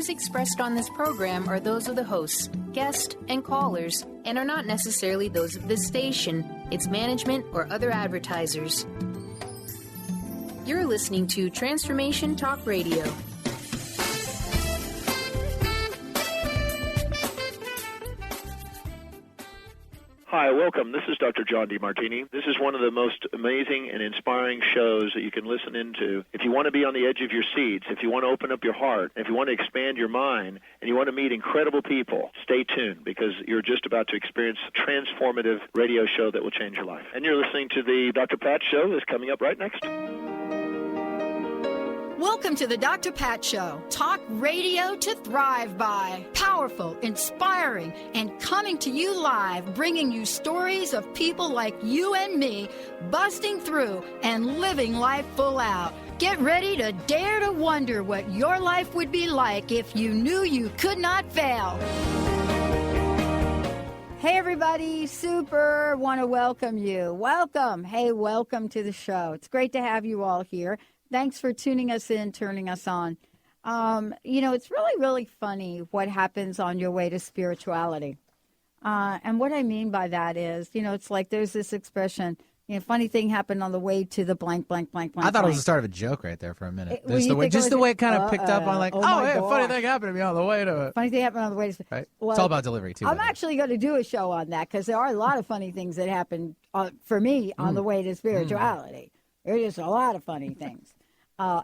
views expressed on this program are those of the hosts, guests, and callers, and are not necessarily those of this station, its management, or other advertisers. You're listening to Transformation Talk Radio. Hi, welcome. This is Dr. John DeMartini. This is one of the most amazing and inspiring shows that you can listen into. If you want to be on the edge of your seats, if you want to open up your heart, if you want to expand your mind, and you want to meet incredible people, stay tuned because you're just about to experience a transformative radio show that will change your life. And you're listening to the Dr. Pat Show that's coming up right next. Welcome to the Dr. Pat Show. Talk radio to thrive by. Powerful, inspiring, and coming to you live, bringing you stories of people like you and me busting through and living life full out. Get ready to dare to wonder what your life would be like if you knew you could not fail. Hey, everybody. Super want to welcome you. Welcome. Hey, welcome to the show. It's great to have you all here. Thanks for tuning us in, turning us on. It's really, really funny what happens on your way to spirituality. And what I mean by that is, it's like there's this expression, funny thing happened on the way to the blank, blank, blank, blank. I thought it was the start of a joke right there for a minute. The way it kind of picked up on like, funny thing happened to me on the way to it. Funny thing happened on the way to right? Well, it's all about delivery, too. I'm actually going to do a show on that because there are a lot of funny things that happen for me on the way to spirituality. There's just a lot of funny things.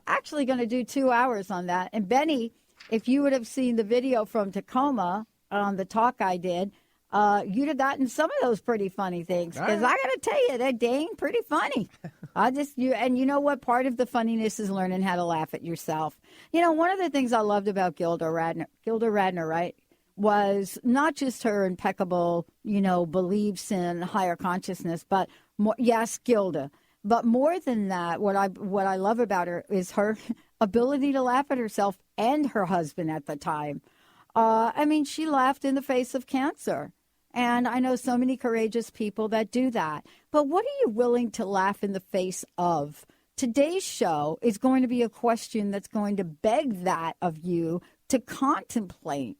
Actually going to do 2 hours on that. And Benny, if you would have seen the video from Tacoma on the talk I did, you'd have gotten some of those pretty funny things. Because I got to tell you, they're dang pretty funny. And you know what? Part of the funniness is learning how to laugh at yourself. One of the things I loved about Gilda Radner, right, was not just her impeccable, beliefs in higher consciousness, but more, yes, Gilda. But more than that, what I love about her is her ability to laugh at herself and her husband at the time. She laughed in the face of cancer. And I know so many courageous people that do that. But what are you willing to laugh in the face of? Today's show is going to be a question that's going to beg that of you to contemplate.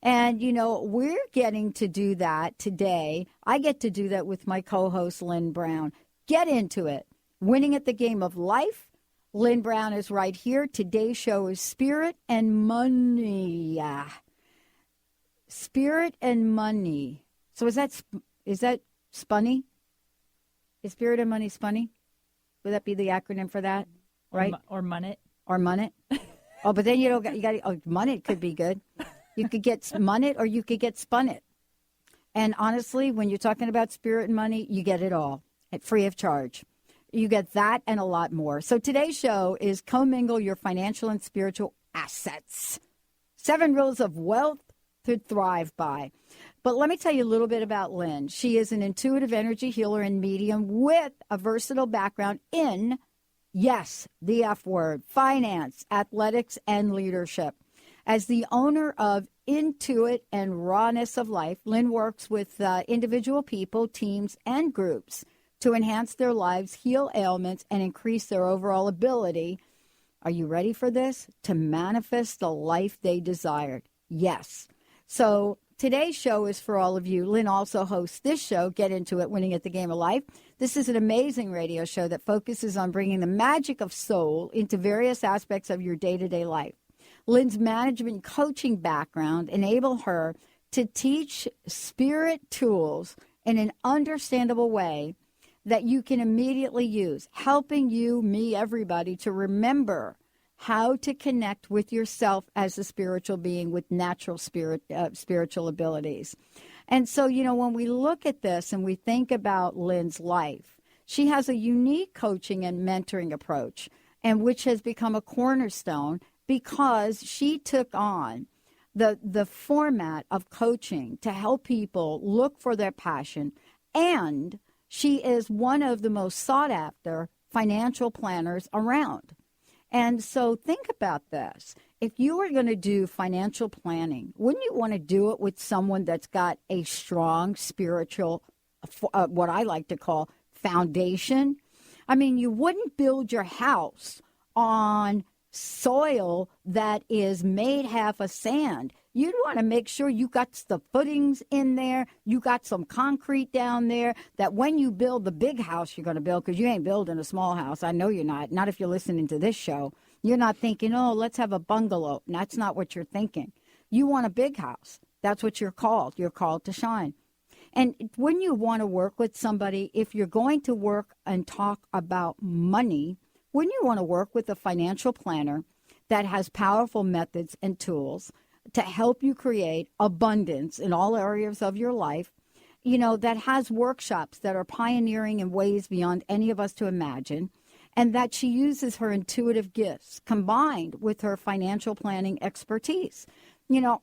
And, we're getting to do that today. I get to do that with my co-host, Lynn Brown. Get into it. Winning at the game of life. Lynn Brown is right here. Today's show is Spirit and Money. Spirit and Money. So is that spunny? Is Spirit and Money spunny? Would that be the acronym for that? Right? Or Munnet. Or Munnet. Oh, but then you got Munnet could be good. You could get Munnet or you could get Spunnet. And honestly, when you're talking about Spirit and Money, you get it all. Free of charge. You get that and a lot more. So today's show is commingle your financial and spiritual assets. 7 rules of wealth to thrive by. But let me tell you a little bit about Lynn. She is an intuitive energy healer and medium with a versatile background in, yes, the F word, finance, athletics, and leadership. As the owner of INTOIT and Rawness of Life, Lynn works with individual people, teams, and groups to enhance their lives, heal ailments, and increase their overall ability. Are you ready for this? To manifest the life they desired. Yes. So today's show is for all of you. Lynn also hosts this show, Get Into It, Winning at the Game of Life. This is an amazing radio show that focuses on bringing the magic of soul into various aspects of your day-to-day life. Lynn's management coaching background enabled her to teach spirit tools in an understandable way that you can immediately use, helping you, me, everybody to remember how to connect with yourself as a spiritual being with natural spiritual abilities. And so, when we look at this and we think about Lynn's life, she has a unique coaching and mentoring approach, and which has become a cornerstone because she took on the format of coaching to help people look for their passion, and she is one of the most sought-after financial planners around. And so think about this. If you were going to do financial planning, wouldn't you want to do it with someone that's got a strong spiritual, what I like to call foundation? I mean, you wouldn't build your house on soil that is made half of sand. You'd want to make sure you got the footings in there, you got some concrete down there, that when you build the big house you're going to build, because you ain't building a small house. I know you're not if you're listening to this show. You're not thinking, oh, let's have a bungalow. That's not what you're thinking. You want a big house. That's what you're called. You're called to shine. And when you want to work with somebody, if you're going to work and talk about money, when you want to work with a financial planner that has powerful methods and tools to help you create abundance in all areas of your life, that has workshops that are pioneering in ways beyond any of us to imagine, and that she uses her intuitive gifts combined with her financial planning expertise.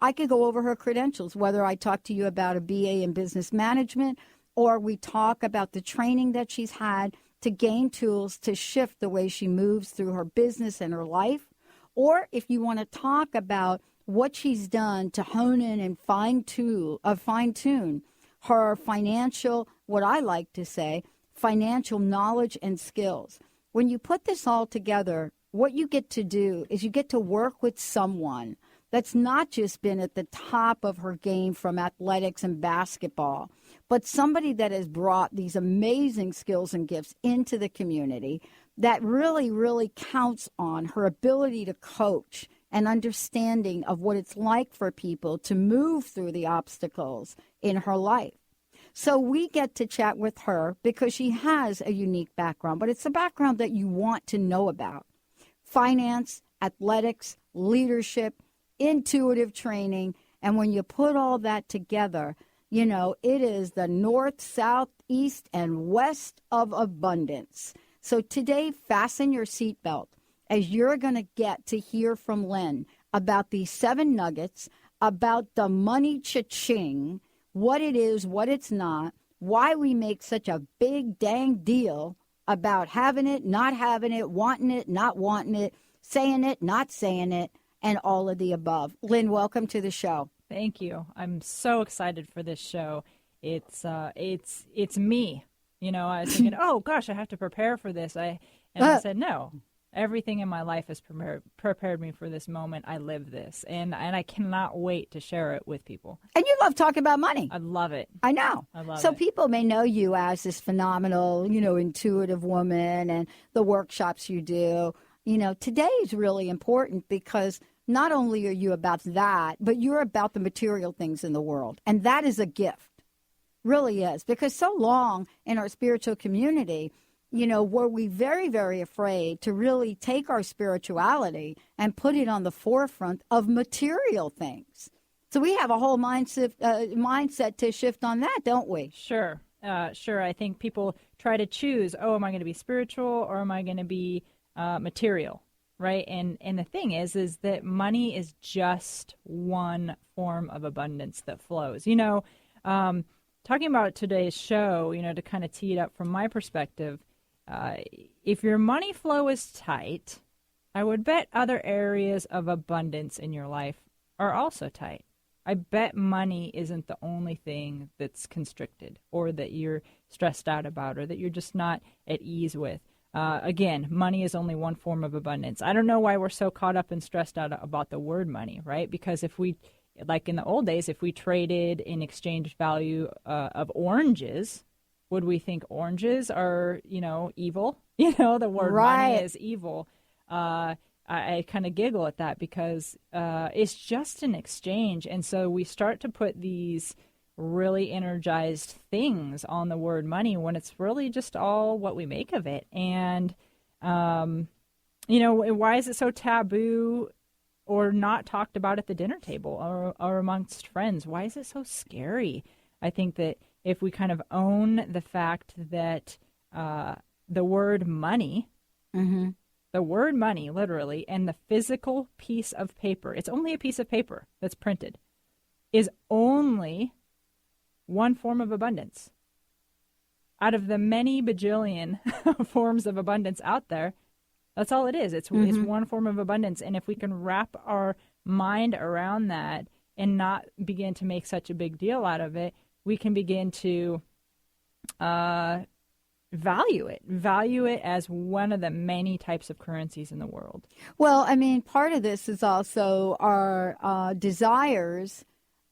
I could go over her credentials, whether I talk to you about a BA in business management or we talk about the training that she's had to gain tools to shift the way she moves through her business and her life. Or if you want to talk about what she's done to hone in and fine-tune her financial, what I like to say, financial knowledge and skills. When you put this all together, what you get to do is you get to work with someone that's not just been at the top of her game from athletics and basketball, but somebody that has brought these amazing skills and gifts into the community that really, really counts on her ability to coach and understanding of what it's like for people to move through the obstacles in her life. So we get to chat with her because she has a unique background, but it's a background that you want to know about. Finance, athletics, leadership, intuitive training, and when you put all that together, it is the north, south, east, and west of abundance. So today, fasten your seatbelt as you're going to get to hear from Lynn about these 7 nuggets, about the money cha-ching, what it is, what it's not, why we make such a big dang deal about having it, not having it, wanting it, not wanting it, saying it, not saying it, and all of the above. Lynn, welcome to the show. Thank you. I'm so excited for this show. It's me. I was thinking, oh gosh, I have to prepare for this. I said, no. Everything in my life has prepared me for this moment. I live this, and I cannot wait to share it with people. And you love talking about money. I love it. I know. I love it. So people may know you as this phenomenal, intuitive woman and the workshops you do. Today is really important because not only are you about that, but you're about the material things in the world. And that is a gift. Really is. Because so long in our spiritual community, were we very, very afraid to really take our spirituality and put it on the forefront of material things. So we have a whole mindset to shift on that, don't we? Sure. I think people try to choose, am I going to be spiritual or am I going to be material, right? And the thing is that money is just one form of abundance that flows. Talking about today's show, to kind of tee it up from my perspective, if your money flow is tight, I would bet other areas of abundance in your life are also tight. I bet money isn't the only thing that's constricted or that you're stressed out about or that you're just not at ease with. Again, money is only one form of abundance. I don't know why we're so caught up and stressed out about the word money, right? Because if we, like in the old days, if we traded in exchange value of oranges, would we think oranges are, evil? The word money is evil. I kind of giggle at that because it's just an exchange. And so we start to put these really energized things on the word money when it's really just all what we make of it. And, why is it so taboo or not talked about at the dinner table or amongst friends? Why is it so scary? I think that if we kind of own the fact that the word money, the word money literally, and the physical piece of paper, it's only a piece of paper that's printed, is only one form of abundance. Out of the many bajillion forms of abundance out there, that's all it is. It's one form of abundance. And if we can wrap our mind around that and not begin to make such a big deal out of it, we can begin to value it. Value it as one of the many types of currencies in the world. Well, I mean, part of this is also our desires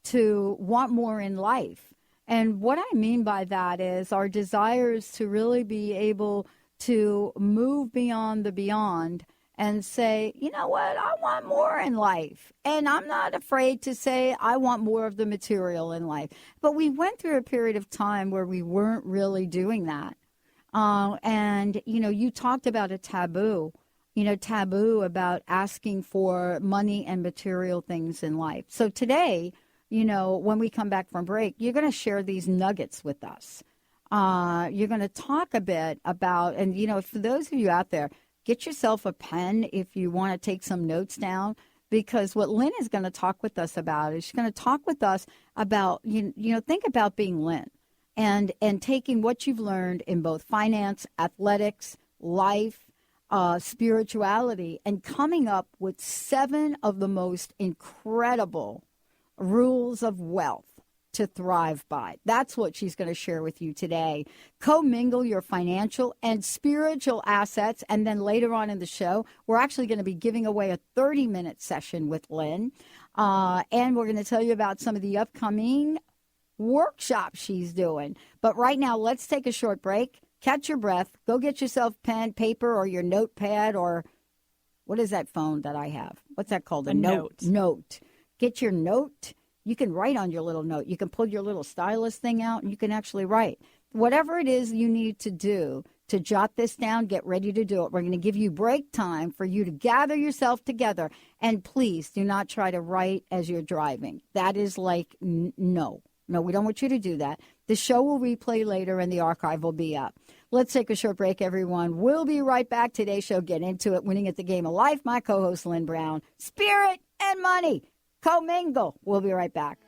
to want more in life. And what I mean by that is our desires to really be able to move beyond the beyond and say, you know what, I want more in life. And I'm not afraid to say I want more of the material in life. But we went through a period of time where we weren't really doing that. And, you know, you talked about a taboo about asking for money and material things in life. So today, you know, when we come back from break, you're going to share these nuggets with us. You're going to talk a bit about, and, you know, for those of you out there, get yourself a pen if you want to take some notes down, because what Lynn is going to talk with us about is she's going to talk with us about, you know, think about being Lynn and taking what you've learned in both finance, athletics, life, spirituality, and coming up with 7 of the most incredible rules of wealth to thrive by. That's what she's going to share with you today. Commingle your financial and spiritual assets. And then later on in the show, we're actually going to be giving away a 30-minute session with Lynn. And we're going to tell you about some of the upcoming workshops she's doing. But right now, let's take a short break. Catch your breath. Go get yourself pen, paper, or your notepad, or what is that phone that I have? What's that called? A note. Note. Get your note. You can write on your little note. You can pull your little stylus thing out, and you can actually write. Whatever it is you need to do to jot this down, get ready to do it. We're going to give you break time for you to gather yourself together. And please do not try to write as you're driving. That is like, no, we don't want you to do that. The show will replay later, and the archive will be up. Let's take a short break, everyone. We'll be right back. Today's show, Get Into It, Winning at the Game of Life. My co-host, Lynn Brown. Spirit and money. Commingle. We'll be right back.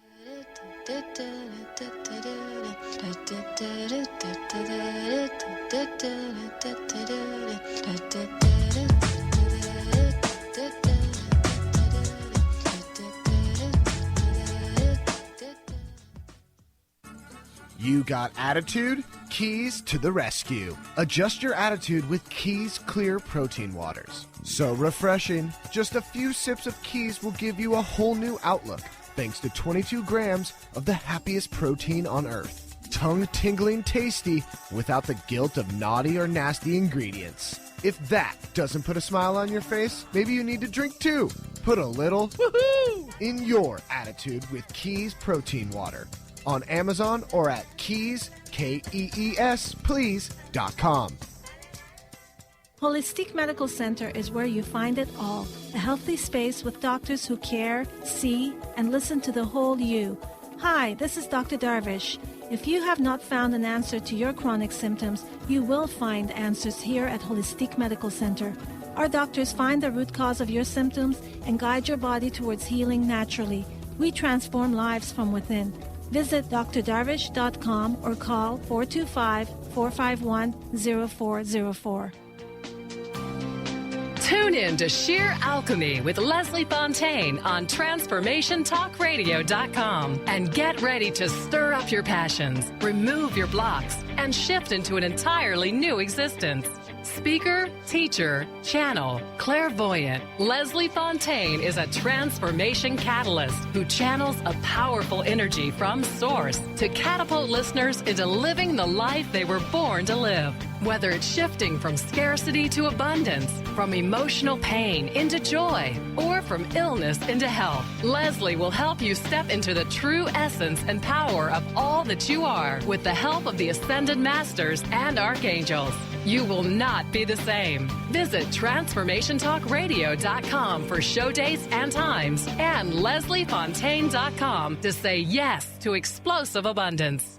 You got attitude? Keys to the rescue. Adjust your attitude with Keys Clear Protein Waters. So refreshing. Just a few sips of Keys will give you a whole new outlook, thanks to 22 grams of the happiest protein on earth. Tongue-tingling tasty without the guilt of naughty or nasty ingredients. If that doesn't put a smile on your face, maybe you need to drink too. Put a little woohoo in your attitude with Keys Protein Water. On Amazon or at Keys, Kees, please.com. Holistic Medical Center is where you find it all. A healthy space with doctors who care, see, and listen to the whole you. Hi, this is Dr. Darvish. If you have not found an answer to your chronic symptoms, you will find answers here at Holistic Medical Center. Our doctors find the root cause of your symptoms and guide your body towards healing naturally. We transform lives from within. Visit drdarvish.com or call 425-451-0404. Tune in to Sheer Alchemy with Leslie Fontaine on TransformationTalkRadio.com and get ready to stir up your passions, remove your blocks, and shift into an entirely new existence. Speaker, teacher, channel, clairvoyant, Leslie Fontaine is a transformation catalyst who channels a powerful energy from source to catapult listeners into living the life they were born to live. Whether it's shifting from scarcity to abundance, from emotional pain into joy, or from illness into health, Leslie will help you step into the true essence and power of all that you are with the help of the Ascended Masters and Archangels. You will not be the same. Visit TransformationTalkRadio.com for show dates and times and LeslieFontaine.com to say yes to explosive abundance.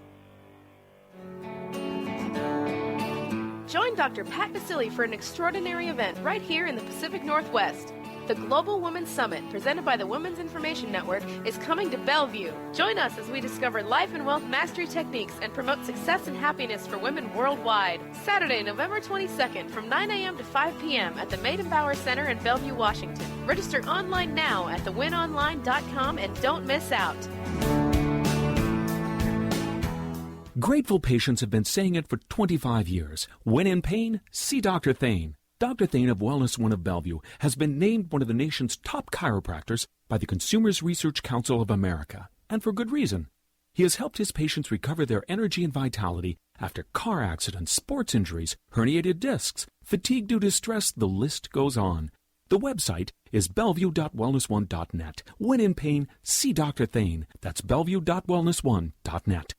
Join Dr. Pat Basili for an extraordinary event right here in the Pacific Northwest. The Global Women's Summit, presented by the Women's Information Network, is coming to Bellevue. Join us as we discover life and wealth mastery techniques and promote success and happiness for women worldwide. Saturday, November 22nd from 9 a.m. to 5 p.m. at the Maidenbauer Center in Bellevue, Washington. Register online now at thewinonline.com and don't miss out. Grateful patients have been saying it for 25 years. When in pain, see Dr. Thane. Dr. Thane of Wellness One of Bellevue has been named one of the nation's top chiropractors by the Consumers Research Council of America, and for good reason. He has helped his patients recover their energy and vitality after car accidents, sports injuries, herniated discs, fatigue due to stress, the list goes on. The website is bellevue.wellness1.net. When in pain, see Dr. Thane. That's bellevue.wellness1.net.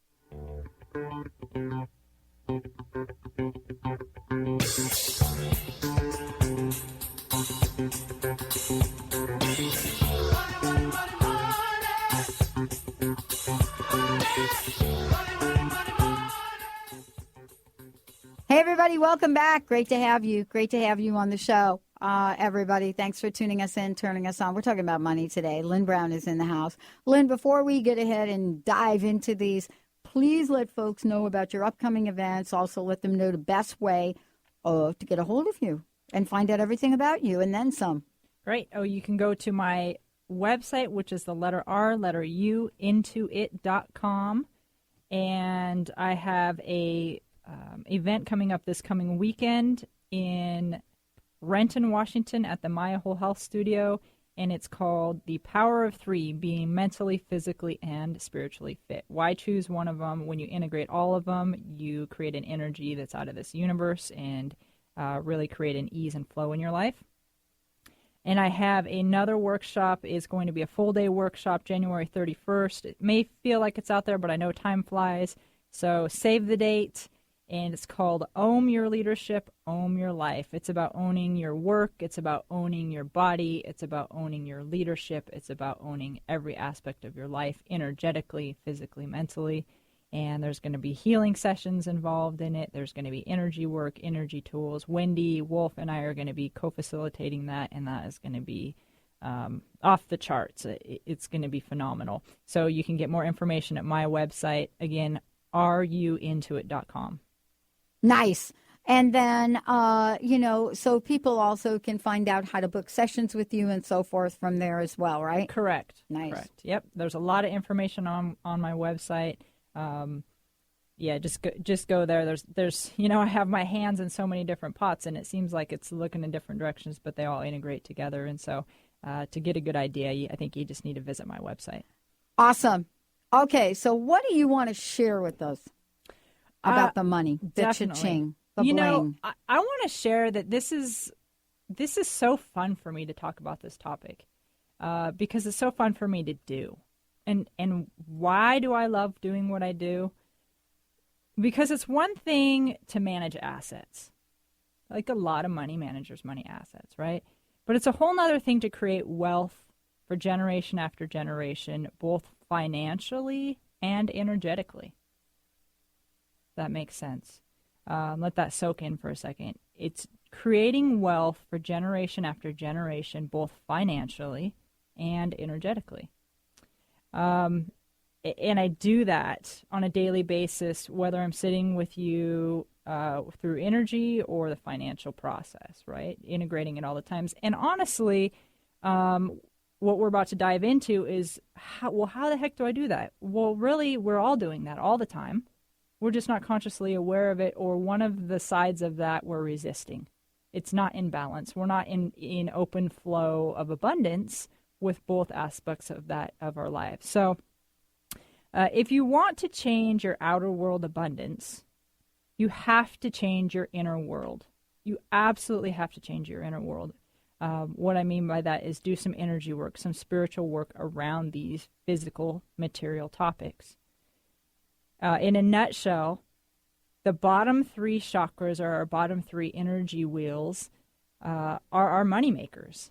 Hey, everybody, welcome back. Great to have you. Great to have you on the show. Everybody, thanks for tuning us in, turning us on. We're talking about money today. Lynn Brown is in the house. Lynn, before we get ahead and dive into these, please let folks know about your upcoming events. Also, let them know the best way to get a hold of you and find out everything about you and then some. Right. Oh, you can go to my website, which is the letter R, letter U, INTOIT.com. And I have a event coming up this coming weekend in Renton, Washington at the Maya Whole Health Studio, and it's called The Power of Three, Being Mentally, Physically, and Spiritually Fit. Why choose one of them? When you integrate all of them, you create an energy that's out of this universe and really create an ease and flow in your life. And I have another workshop. It's going to be a full-day workshop, January 31st. It may feel like it's out there, but I know time flies, so save the date. And it's called Own Your Leadership, Own Your Life. It's about owning your work. It's about owning your body. It's about owning your leadership. It's about owning every aspect of your life, energetically, physically, mentally. And there's going to be healing sessions involved in it. There's going to be energy work, energy tools. Wendy, Wolf, and I are going to be co-facilitating that, and that is going to be off the charts. It's going to be phenomenal. So you can get more information at my website. Again, ruintoit.com. Nice. And then, so people also can find out how to book sessions with you and so forth from there as well, right? Correct. Nice. Correct. Yep. There's a lot of information on my website. Just go there. There's I have my hands in so many different pots, and it seems like it's looking in different directions, but they all integrate together. And so to get a good idea, I think you just need to visit my website. Awesome. Okay. So what do you want to share with us about the money, the cha-ching, the bling? I want to share that this is so fun for me to talk about this topic because it's so fun for me to do. And why do I love doing what I do? Because it's one thing to manage assets, like a lot of money managers, money assets, right? But it's a whole other thing to create wealth for generation after generation, both financially and energetically. That makes sense. Let that soak in for a second. It's creating wealth for generation after generation, both financially and energetically. And I do that on a daily basis, whether I'm sitting with you through energy or the financial process, right? Integrating it all the times. And honestly, what we're about to dive into is, how the heck do I do that? Well, really, we're all doing that all the time. We're just not consciously aware of it, or one of the sides of that we're resisting. It's not in balance. We're not in open flow of abundance with both aspects of that of our lives. So if you want to change your outer world abundance, you have to change your inner world. You absolutely have to change your inner world. What I mean by that is do some energy work, some spiritual work around these physical, material topics. In a nutshell, the bottom three chakras, or our bottom three energy wheels, are our money makers.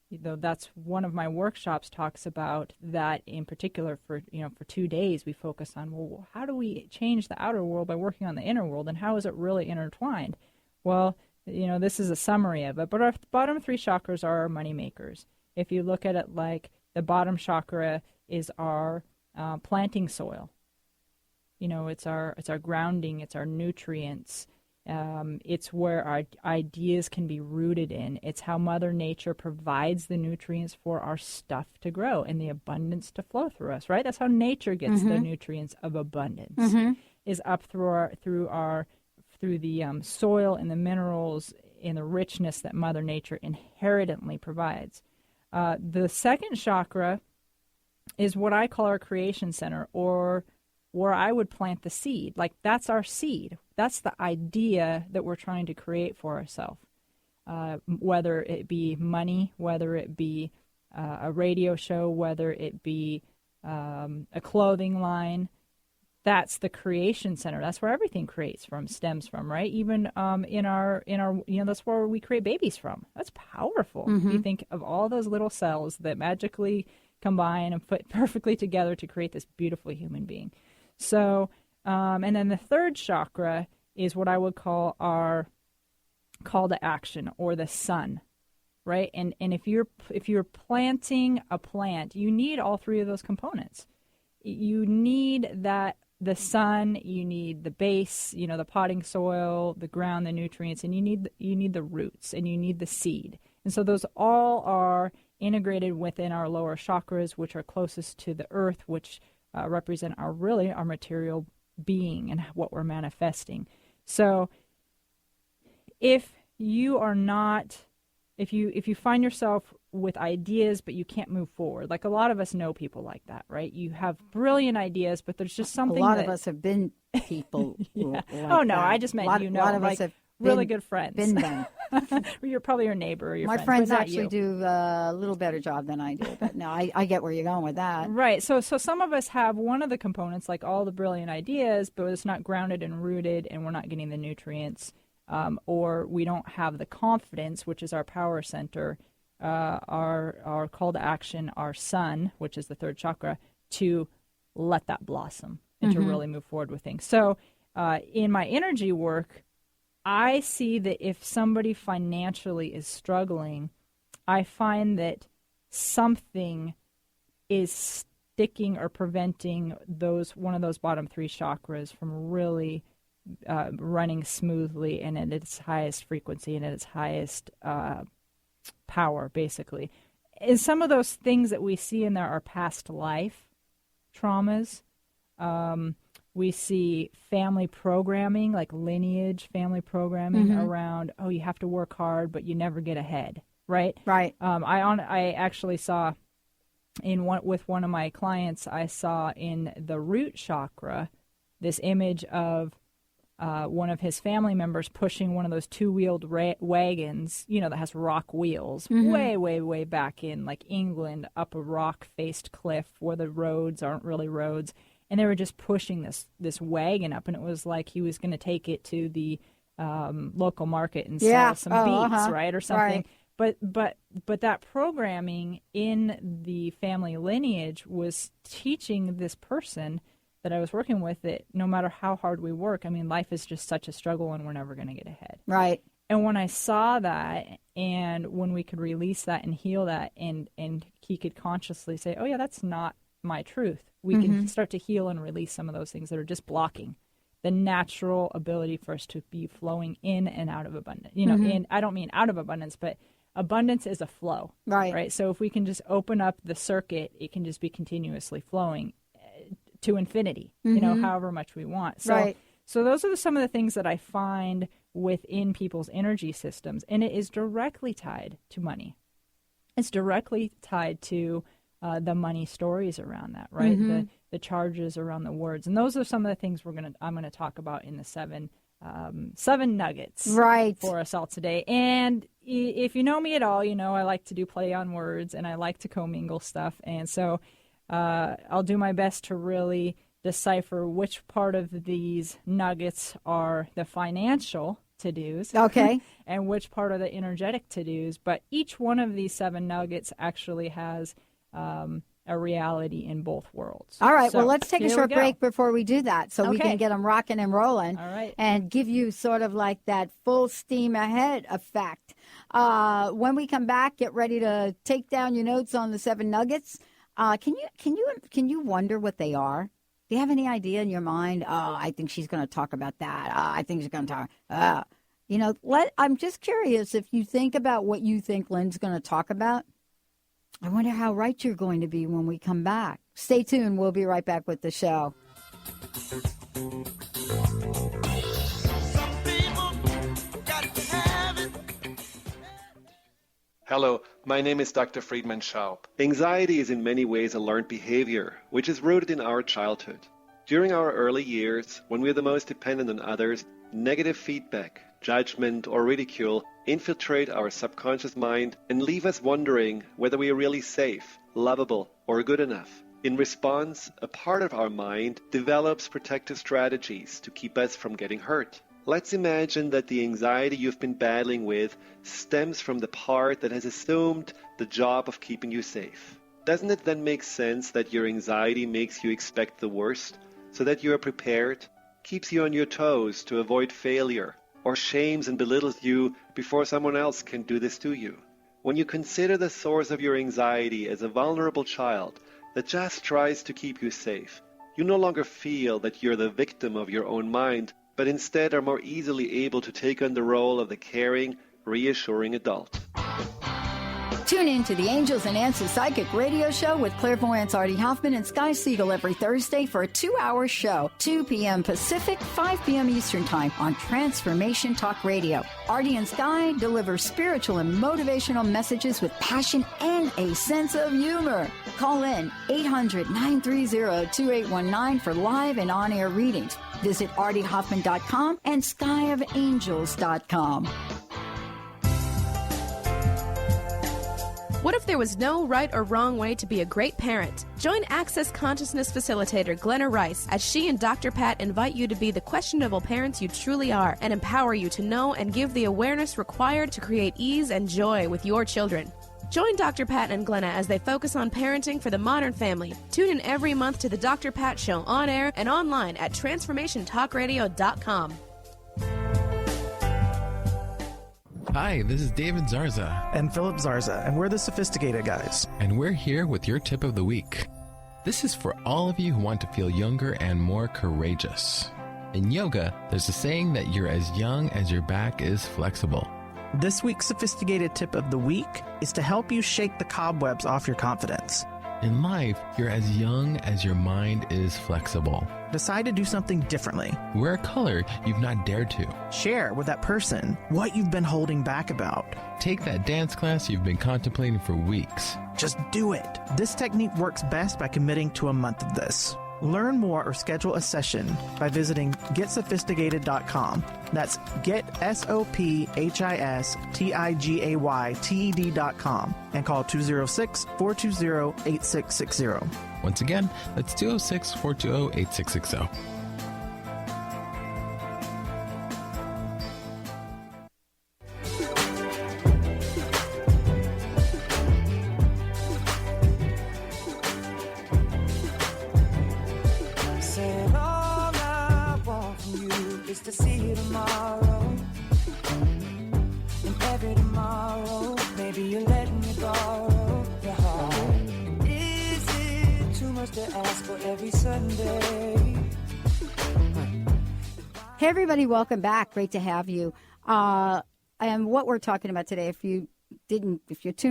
Though that's one of my workshops talks about that in particular. For 2 days we focus on, well, how do we change the outer world by working on the inner world, and how is it really intertwined? Well, this is a summary of it, but our bottom three chakras are our money makers. If you look at it like the bottom chakra is our planting soil. It's our grounding, it's our nutrients, It's where our ideas can be rooted in. It's how Mother Nature provides the nutrients for our stuff to grow and the abundance to flow through us, right? That's how nature gets the nutrients of abundance, is up through the soil and the minerals and the richness that Mother Nature inherently provides. The second chakra is what I call our creation center, or where I would plant the seed. Like, that's our seed. That's the idea that we're trying to create for ourselves. Whether it be money, whether it be a radio show, whether it be a clothing line, that's the creation center. That's where everything stems from, right? Even in our that's where we create babies from. That's powerful. You think of all those little cells that magically combine and fit perfectly together to create this beautiful human being. So, and then the third chakra is what I would call our call to action, or the sun, right? And if you're planting a plant, you need all three of those components. You need the sun, you need the base, the potting soil, the ground, the nutrients, and you need the roots, and you need the seed. And so those all are integrated within our lower chakras, which are closest to the earth, which represent our material being and what we're manifesting. So if you find yourself with ideas but you can't move forward, like a lot of us know people like that, right? You have brilliant ideas, but there's just something. A lot of us have been people. Yeah. Like that. I just meant a lot of us have really good friends. Been them. You're probably your neighbor or your My friends actually do a little better job than I do, but no, I get where you're going with that. Right. So some of us have one of the components, like all the brilliant ideas, but it's not grounded and rooted, and we're not getting the nutrients, or we don't have the confidence, which is our power center, our call to action, our sun, which is the third chakra, to let that blossom and to really move forward with things. So in my energy work, I see that if somebody financially is struggling, I find that something is sticking or preventing one of those bottom three chakras from really running smoothly and at its highest frequency and at its highest power, basically. And some of those things that we see in there are past life traumas. We see family programming, like lineage family programming around, you have to work hard, but you never get ahead, right? Right. I actually saw with one of my clients, I saw in the root chakra this image of one of his family members pushing one of those two-wheeled wagons, that has rock wheels, way, way, way back in like England, up a rock-faced cliff where the roads aren't really roads. And they were just pushing this wagon up, and it was like he was going to take it to the local market and sell some beets, right, or something. Right. But that programming in the family lineage was teaching this person that I was working with that no matter how hard we work, life is just such a struggle, and we're never going to get ahead. Right. And when I saw that, and when we could release that and heal that, and he could consciously say, "Oh yeah, that's not my truth." We can start to heal and release some of those things that are just blocking the natural ability for us to be flowing in and out of abundance. And I don't mean out of abundance, but abundance is a flow. Right. So if we can just open up the circuit, it can just be continuously flowing to infinity, however much we want. So, so those are some of the things that I find within people's energy systems. And it is directly tied to money. It's directly tied to the money stories around that, right? The charges around the words, and those are some of the things I'm gonna talk about in the seven nuggets, right, for us all today. And if you know me at all, I like to do play on words, and I like to commingle stuff, and so I'll do my best to really decipher which part of these nuggets are the financial to-dos, okay, and which part are the energetic to-dos. But each one of these 7 nuggets actually has a reality in both worlds. All right, so, well, let's take a short break before we do that so we can get them rocking and rolling. All right. And give you sort of like that full steam ahead effect. When we come back, get ready to take down your notes on the 7 nuggets. Can you wonder what they are? Do you have any idea in your mind? Oh, I think she's going to talk about that. I think she's going to talk. I'm just curious if you think about what you think Lynn's going to talk about. I wonder how right you're going to be when we come back. Stay tuned. We'll be right back with the show. Hello, my name is Dr. Friedman Schaub. Anxiety is in many ways a learned behavior, which is rooted in our childhood. During our early years, when we are the most dependent on others, negative feedback, judgment, or ridicule infiltrate our subconscious mind and leave us wondering whether we are really safe, lovable, or good enough. In response, a part of our mind develops protective strategies to keep us from getting hurt. Let's imagine that the anxiety you've been battling with stems from the part that has assumed the job of keeping you safe. Doesn't it then make sense that your anxiety makes you expect the worst, so that you are prepared, keeps you on your toes to avoid failure, or shames and belittles you before someone else can do this to you? When you consider the source of your anxiety as a vulnerable child that just tries to keep you safe, you no longer feel that you're the victim of your own mind, but instead are more easily able to take on the role of the caring, reassuring adult. Tune in to the Angels and Answers Psychic Radio Show with clairvoyants Artie Hoffman and Sky Siegel every Thursday for a 2-hour show, 2 p.m. Pacific, 5 p.m. Eastern Time on Transformation Talk Radio. Artie and Sky deliver spiritual and motivational messages with passion and a sense of humor. Call in 800-930-2819 for live and on-air readings. Visit artiehoffman.com and skyofangels.com. What if there was no right or wrong way to be a great parent? Join Access Consciousness Facilitator Glenna Rice as she and Dr. Pat invite you to be the questionable parents you truly are and empower you to know and give the awareness required to create ease and joy with your children. Join Dr. Pat and Glenna as they focus on parenting for the modern family. Tune in every month to the Dr. Pat Show on air and online at transformationtalkradio.com. Hi, this is David Zarza. And Philip Zarza, and we're the Sophisticated Guys. And we're here with your tip of the week. This is for all of you who want to feel younger and more courageous. In yoga, there's a saying that you're as young as your back is flexible. This week's Sophisticated Tip of the Week is to help you shake the cobwebs off your confidence. In life, you're as young as your mind is flexible. Decide to do something differently. Wear a color you've not dared to. Share with that person what you've been holding back about. Take that dance class you've been contemplating for weeks. Just do it. This technique works best by committing to a month of this. Learn more or schedule a session by visiting GetSophisticated.com. That's GetSophistigated.com and call 206-420-8660. Once again, that's 206-420-8660. Hey everybody, welcome back. Great to have you. And what we're talking about today, if you're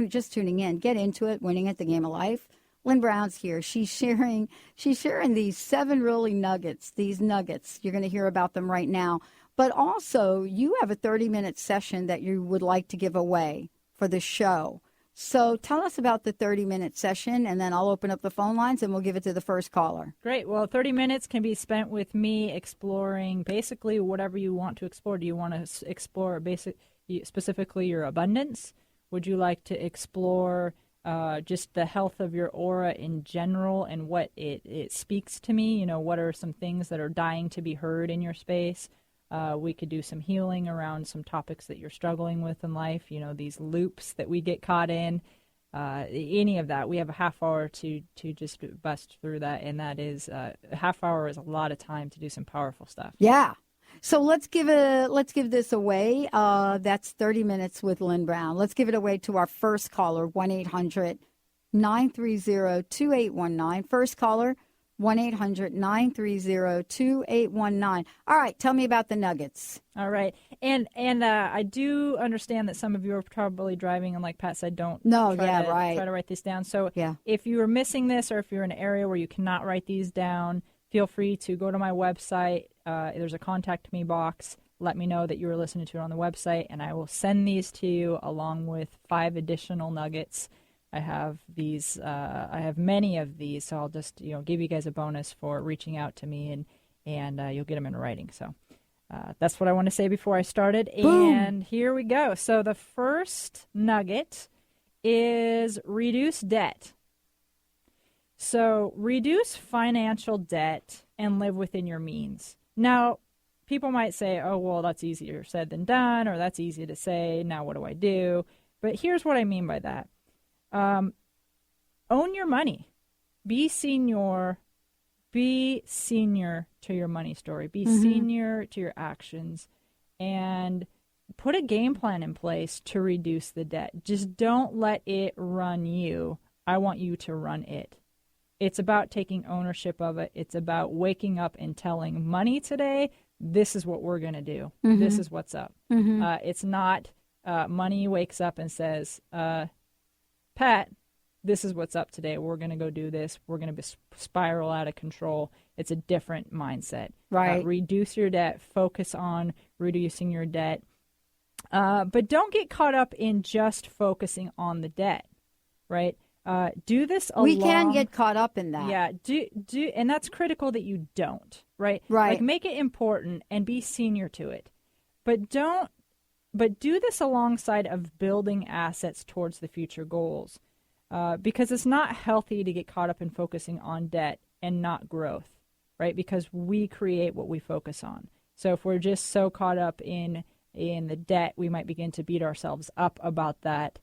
just tuning in, get into it. Winning at the Game of Life. Lynn Brown's here. She's sharing these 7 really nuggets. These nuggets, you're going to hear about them right now. But also, you have a 30-minute session that you would like to give away for the show. So tell us about the 30-minute session, and then I'll open up the phone lines, and we'll give it to the first caller. Great. Well, 30 minutes can be spent with me exploring basically whatever you want to explore. Do you want to explore specifically your abundance? Would you like to explore just the health of your aura in general and what it speaks to me? You know, what are some things that are dying to be heard in your space? We could do some healing around some topics that you're struggling with in life, you know, these loops that we get caught in, any of that. We have a half hour to just bust through that, and that is a half hour is a lot of time to do some powerful stuff. Yeah. So let's give this away. That's 30 minutes with Lynn Brown. Let's give it away to our first caller, 1-800-930-2819. First caller, 1-800-930-2819. All right, tell me about the nuggets. All right. And I do understand that some of you are probably driving, and like Pat said, don't try to write this down. So if you are missing this, or if you're in an area where you cannot write these down, feel free to go to my website. There's a contact me box. Let me know that you were listening to it on the website, and I will send these to you along with 5 additional nuggets. I have these. I have many of these, so I'll just give you guys a bonus for reaching out to me, and you'll get them in writing. So that's what I want to say before I started. Boom. And here we go. So the first nugget is reduce debt. So reduce financial debt and live within your means. Now, people might say, "Oh, well, that's easier said than done," or "That's easy to say. Now, what do I do?" But here's what I mean by that. Own your money. Be senior to your money story. Be senior to your actions, and put a game plan in place to reduce the debt. Just don't let it run you. I want you to run it. It's about taking ownership of it. It's about waking up and telling money today, this is what we're going to do. This is what's up. It's not money wakes up and says, Pat, this is what's up today. We're going to go do this. We're going to spiral out of control. It's a different mindset. Right. Reduce your debt. Focus on reducing your debt. But don't get caught up in just focusing on the debt, right? Do this along. We can get caught up in that. Yeah. And that's critical that you don't, right? Right. Like, make it important and be senior to it. But do this alongside of building assets towards the future goals, because it's not healthy to get caught up in focusing on debt and not growth, right? Because we create what we focus on. So if we're just so caught up in the debt, we might begin to beat ourselves up about that.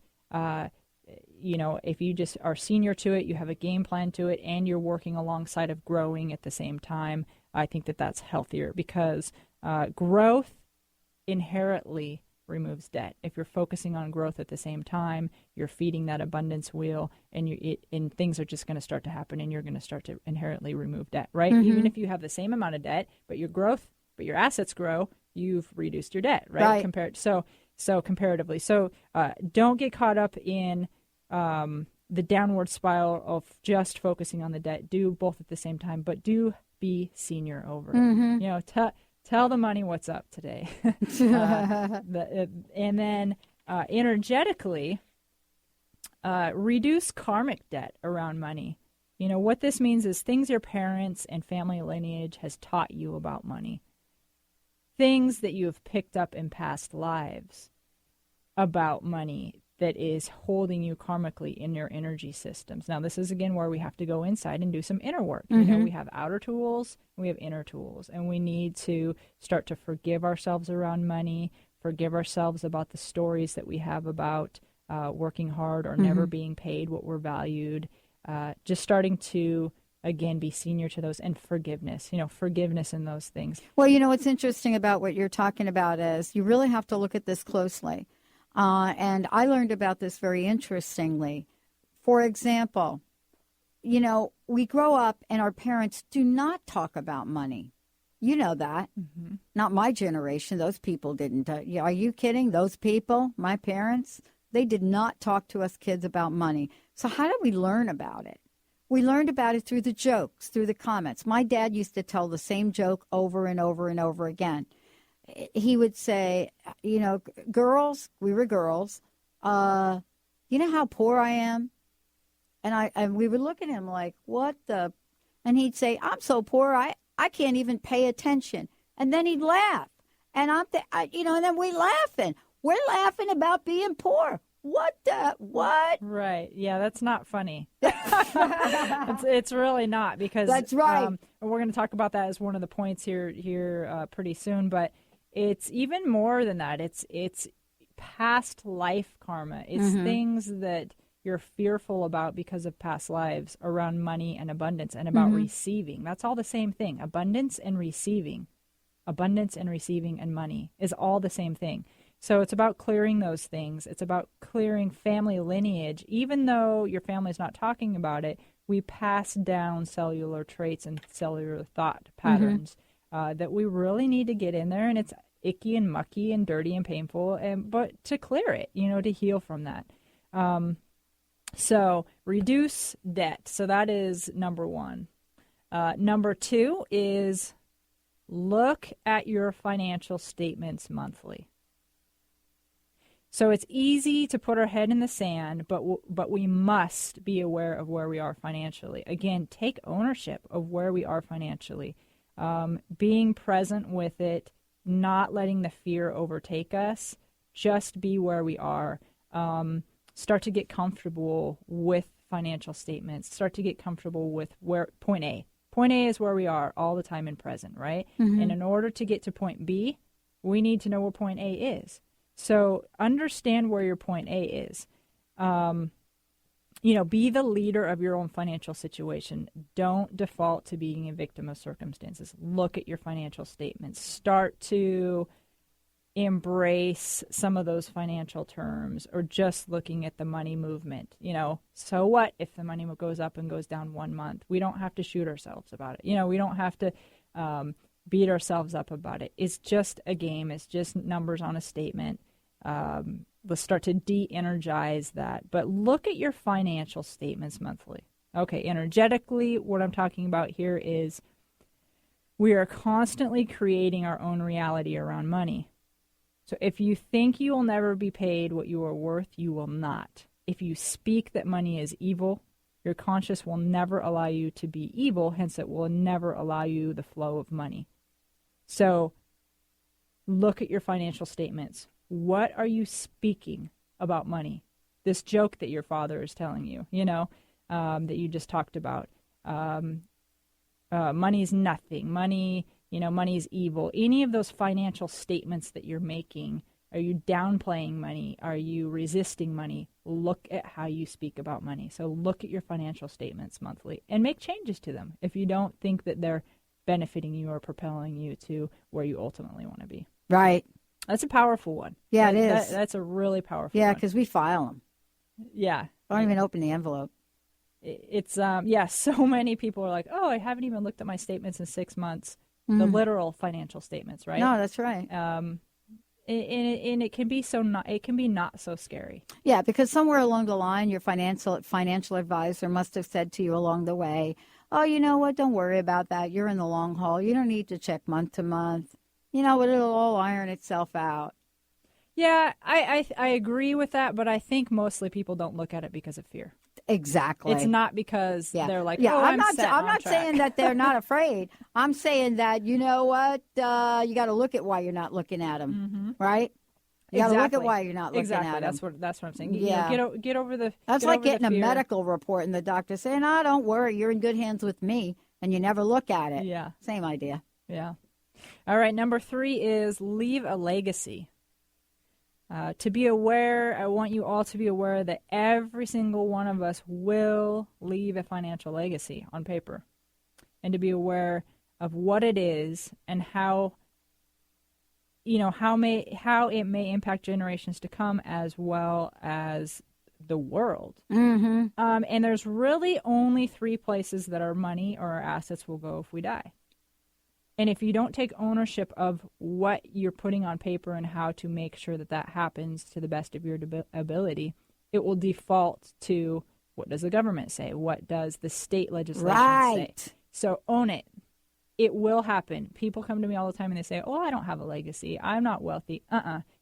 If you just are senior to it, you have a game plan to it, and you're working alongside of growing at the same time, I think that that's healthier, because growth inherently removes debt. If you're focusing on growth at the same time, you're feeding that abundance wheel, and things are just going to start to happen, and you're going to start to inherently remove debt, right? Even if you have the same amount of debt, but your assets grow, you've reduced your debt, right? Comparatively. So don't get caught up in the downward spiral of just focusing on the debt. Do both at the same time, but do be senior over it. Tell the money what's up today. And then energetically, reduce karmic debt around money. What this means is things your parents and family lineage has taught you about money. Things that you have picked up in past lives about money that is holding you karmically in your energy systems. Now, this is, again, where we have to go inside and do some inner work. We have outer tools, and we have inner tools, and we need to start to forgive ourselves around money, forgive ourselves about the stories that we have about working hard or never being paid what we're valued, just starting to, again, be senior to those, and forgiveness in those things. Well, what's interesting about what you're talking about is you really have to look at this closely. And I learned about this very interestingly. For example, we grow up and our parents do not talk about money. You know that. Not my generation. Those people didn't. Are you kidding? Those people, my parents, they did not talk to us kids about money. So how did we learn about it? We learned about it through the jokes, through the comments. My dad used to tell the same joke over and over and over again. He would say, girls, we were girls, you know how poor I am? And we would look at him like, what the? And he'd say, I'm so poor, I can't even pay attention. And then he'd laugh. And and then we're laughing about being poor. What? Right. Yeah, that's not funny. It's really not, because that's right. And we're going to talk about that as one of the points here pretty soon. But it's even more than that. It's past life karma. It's things that you're fearful about because of past lives around money and abundance, and about receiving. That's all the same thing. Abundance and receiving and money is all the same thing. So it's about clearing those things. It's about clearing family lineage. Even though your family's not talking about it, we pass down cellular traits and cellular thought patterns that we really need to get in there. And it's icky and mucky and dirty and painful, but to clear it, to heal from that. So reduce debt. So that is number one. Number two is look at your financial statements monthly. So it's easy to put our head in the sand, but we must be aware of where we are financially. Again, take ownership of where we are financially. Being present with it, not letting the fear overtake us, just be where we are. Start to get comfortable with financial statements. Start to get comfortable with where point A. Point A is where we are all the time in present, right? And in order to get to point B, we need to know where point A is. So understand where your point A is. Be the leader of your own financial situation. Don't default to being a victim of circumstances. Look at your financial statements. Start to embrace some of those financial terms, or just looking at the money movement. So what if the money goes up and goes down 1 month? We don't have to shoot ourselves about it. We don't have to beat ourselves up about it. It's just a game. It's just numbers on a statement. Let's start to de-energize that. But look at your financial statements monthly. Okay, energetically, what I'm talking about here is we are constantly creating our own reality around money. So if you think you will never be paid what you are worth, you will not. If you speak that money is evil, your conscience will never allow you to be evil, hence it will never allow you the flow of money. So look at your financial statements. What are you speaking about money? This joke that your father is telling you, that you just talked about. Money is nothing. Money is evil. Any of those financial statements that you're making, are you downplaying money? Are you resisting money? Look at how you speak about money. So look at your financial statements monthly and make changes to them if you don't think that they're benefiting you or propelling you to where you ultimately want to be. Right. That's a powerful one. Yeah, it is. That's a really powerful one. Yeah, because we file them. Yeah. I don't even open the envelope. It's, so many people are like, oh, I haven't even looked at my statements in 6 months. The literal financial statements, right? No, that's right. And it can be not so scary. Yeah, because somewhere along the line, your financial advisor must have said to you along the way, oh, you know what? Don't worry about that. You're in the long haul. You don't need to check month to month. It'll all iron itself out. Yeah, I agree with that, but I think mostly people don't look at it because of fear. Exactly. It's not because they're like, I'm not saying that they're not afraid. I'm saying that, you know what, you got to look at why you're not looking at them, right? You got to look at why you're not looking at them. That's what I'm saying. Yeah. Get over the. That's like getting a medical report and the doctor saying, don't worry, you're in good hands with me, and you never look at it. Yeah. Same idea. Yeah. All right. Number 3 is leave a legacy. To be aware, I want you all to be aware that every single one of us will leave a financial legacy on paper, and to be aware of what it is and how it may impact generations to come as well as the world. Mm-hmm. And there's really only 3 places that our money or our assets will go if we die. And if you don't take ownership of what you're putting on paper and how to make sure that happens to the best of your ability, it will default to what does the government say? What does the state legislation say? So own it. It will happen. People come to me all the time and they say, oh, I don't have a legacy. I'm not wealthy.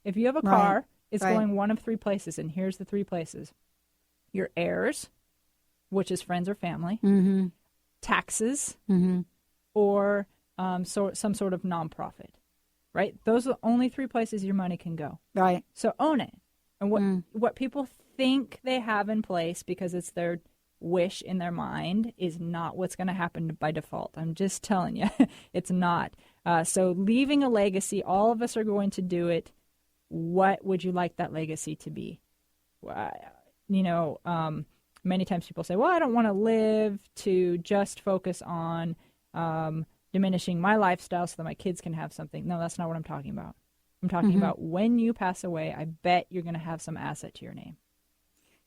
If you have a car, it's going one of 3 places, and here's the 3 places. Your heirs, which is friends or family, taxes, or some sort of nonprofit, right? Those are the only 3 places your money can go. Right. So own it. And what people think they have in place because it's their wish in their mind is not what's going to happen by default. I'm just telling you, it's not. So leaving a legacy, all of us are going to do it. What would you like that legacy to be? Many times people say, well, I don't want to live to just focus on diminishing my lifestyle so that my kids can have something. No, that's not what I'm talking about. I'm talking about when you pass away, I bet you're going to have some asset to your name.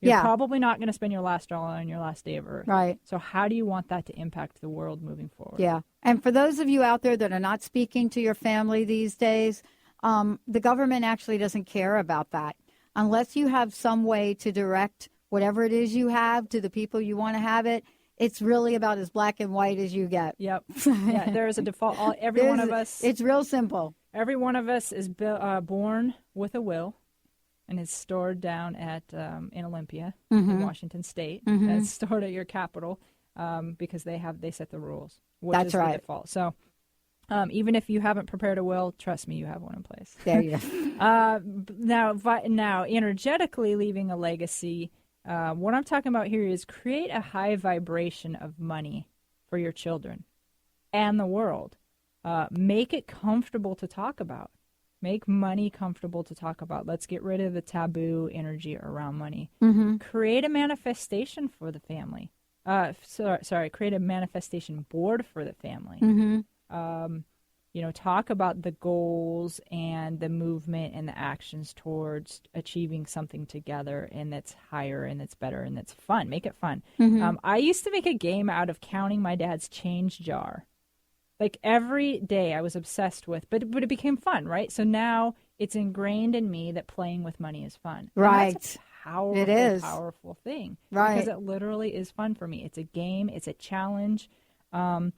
You're probably not going to spend your last dollar on your last day of Earth. Right. So how do you want that to impact the world moving forward? Yeah. And for those of you out there that are not speaking to your family these days, the government actually doesn't care about that. Unless you have some way to direct whatever it is you have to the people you want to have it, it's really about as black and white as you get. Yep. Yeah, there is a default. One of us. It's real simple. Every one of us is born with a will. And it's stored down at in Olympia, in Washington State. And it's stored at your capital because they set the ruls, which is the default. So even if you haven't prepared a will, trust me, you have one in place. There you go. Now, energetically leaving a legacy, what I'm talking about here is create a high vibration of money for your children and the world. Make it comfortable to talk about. Make money comfortable to talk about. Let's get rid of the taboo energy around money. Create a manifestation for the family. Create a manifestation board for the family. Talk about the goals and the movement and the actions towards achieving something together, and that's higher and that's better and that's fun. Make it fun. I used to make a game out of counting my dad's change jar. Like every day I was obsessed with, but it became fun, right? So now it's ingrained in me that playing with money is fun. Right. And that's a powerful thing. Right. Because it literally is fun for me. It's a game. It's a challenge. I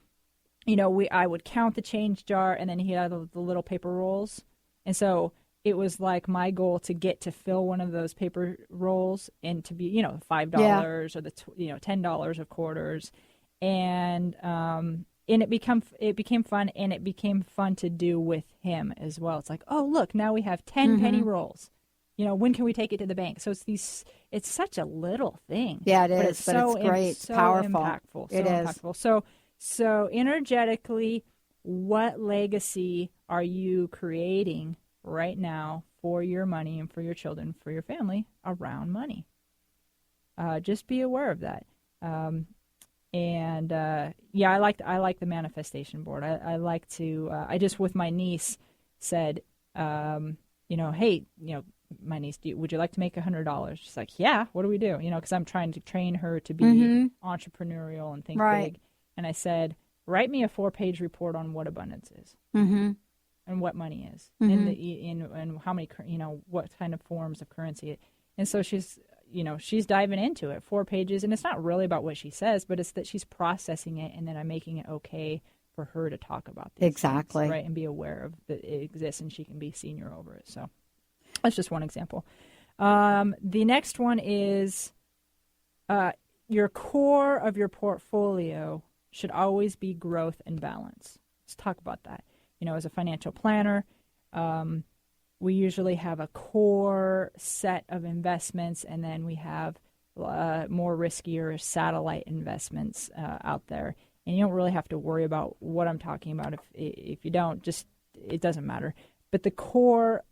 would count the change jar, and then he had the little paper rolls. And so it was like my goal to get to fill one of those paper rolls and to be, $5 or the $10 of quarters. And it became fun, and it became fun to do with him as well. It's like, oh, look, now we have 10 penny rolls. When can we take it to the bank? So it's such a little thing. Yeah, it is, but it's great. It's powerful. Impactful. So impactful. So energetically, what legacy are you creating right now for your money and for your children, for your family around money? Just be aware of that. I like the manifestation board. I like to. I just with my niece said, hey, my niece, would you like to make $100? She's like, yeah. What do we do? Because I'm trying to train her to be entrepreneurial and think big. And I said, write me a 4-page report on what abundance is and what money is and how many what kind of forms of currency. And so she's diving into it, 4 pages, and it's not really about what she says, but it's that she's processing it, and then I'm making it okay for her to talk about these things, right, and be aware of that it exists, and she can be senior over it. So that's just one example. The next one is your core of your portfolio should always be growth and balance. Let's talk about that. As a financial planner, we usually have a core set of investments, and then we have more riskier satellite investments out there. And you don't really have to worry about what I'm talking about. If you don't, it doesn't matter. But the core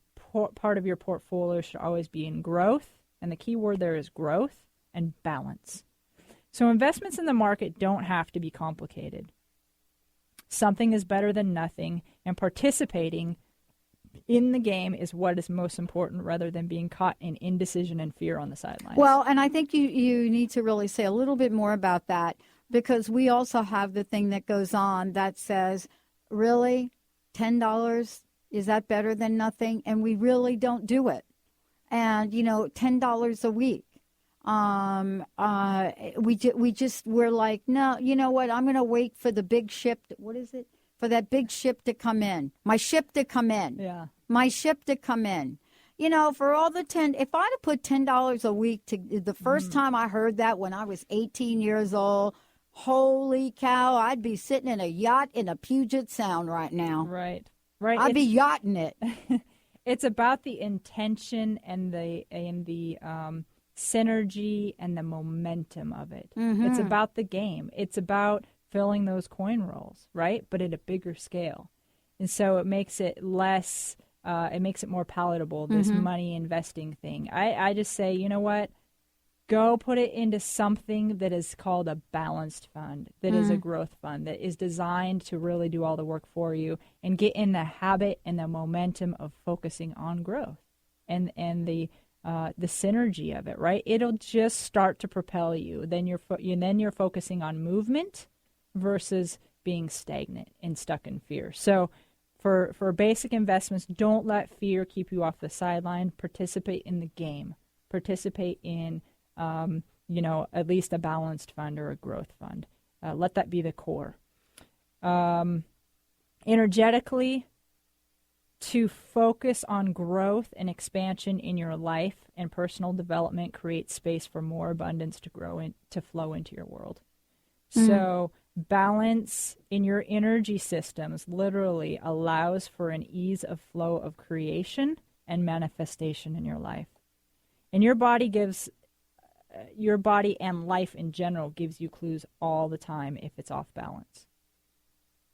part of your portfolio should always be in growth, and the key word there is growth and balance. So investments in the market don't have to be complicated. Something is better than nothing, and participating in the game is what is most important rather than being caught in indecision and fear on the sidelines. Well, and I think you need to really say a little bit more about that, because we also have the thing that goes on that says, really, $10, is that better than nothing? And we really don't do it. And, $10 a week. We're like, no, you know what? I'm going to wait for the big ship. What is it? For that big ship to come in. My ship to come in. Yeah. My ship to come in. For all the if I'd have put $10 a week the first time I heard that when I was 18 years old, holy cow, I'd be sitting in a yacht in a Puget Sound right now. Right. I'd be yachting it. It's about the intention and the synergy and the momentum of it. It's about the game. It's about filling those coin rolls, right? But at a bigger scale. And so it makes it less, it makes it more palatable, this money investing thing. I just say, you know what? go put it into something that is called a balanced fund, that is a growth fund, that is designed to really do all the work for you and get in the habit and the momentum of focusing on growth and the synergy of it, right? It'll just start to propel you. Then you're focusing on movement versus being stagnant and stuck in fear. So for basic investments, don't let fear keep you off the sideline. Participate in the game. Participate in at least a balanced fund or a growth fund. Let that be the core. Energetically, to focus on growth and expansion in your life and personal development creates space for more abundance to grow and to flow into your world. So balance in your energy systems literally allows for an ease of flow of creation and manifestation in your life. And your body and life in general gives you clues all the time if it's off balance.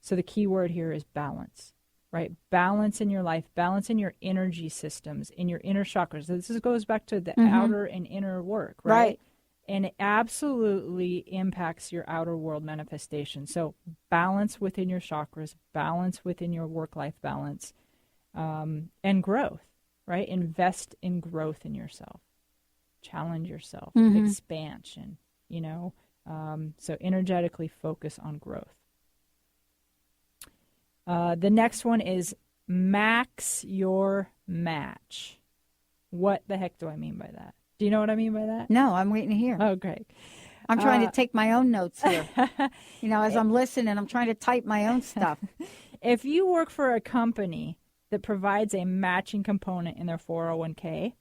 So the key word here is balance, right? Balance in your life, balance in your energy systems, in your inner chakras. This goes back to the outer and inner work, right? And it absolutely impacts your outer world manifestation. So balance within your chakras, balance within your work-life balance, and growth, right? Invest in growth in yourself. Challenge yourself, expansion, so energetically focus on growth. The next one is max your match. What the heck do I mean by that? Do you know what I mean by that? No, I'm waiting to hear. Oh, great. I'm trying to take my own notes here. As I'm listening, I'm trying to type my own stuff. If you work for a company that provides a matching component in their 401k,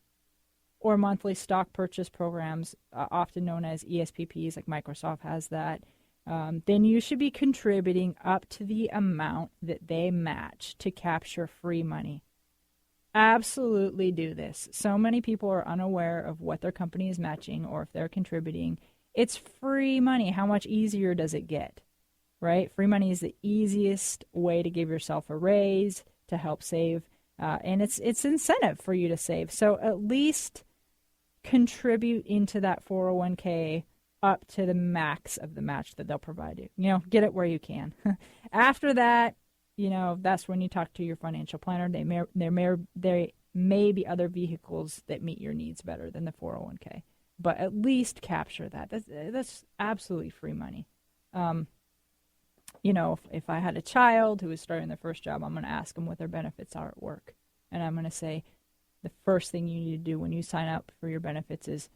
or monthly stock purchase programs, often known as ESPPs, like Microsoft has that, then you should be contributing up to the amount that they match to capture free money. Absolutely do this. So many people are unaware of what their company is matching or if they're contributing. It's free money. How much easier does it get, right? Free money is the easiest way to give yourself a raise, to help save, and it's incentive for you to save. So at least contribute into that 401k up to the max of the match that they'll provide you. Get it where you can. After that, that's when you talk to your financial planner. There may be other vehicles that meet your needs better than the 401k, but at least capture that. That's absolutely free money. If I had a child who was starting their first job, I'm going to ask them what their benefits are at work, and I'm going to say, the first thing you need to do when you sign up for your benefits is